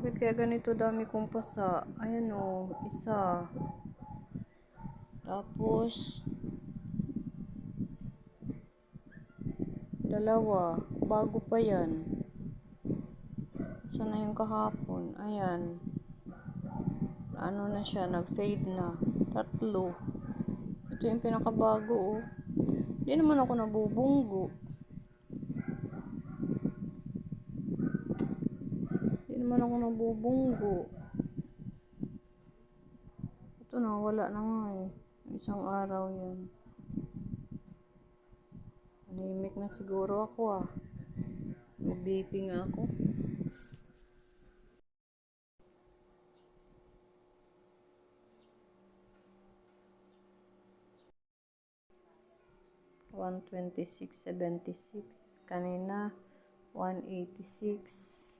Bakit kaya ganito dami kong pasa? Ayan o, isa. Tapos, dalawa. Bago pa yan. Saan na yung kahapon? Ayan. Ano na siya, nag-fade na. Tatlo. Ito yung pinakabago, oh. Hindi naman ako nabubunggo. Hindi naman ako nabubunggo. Ito na, wala na nga eh. Isang araw yan. Anemic na siguro ako ah. Mag-BP nga ako. $126.76. Kanina, 186.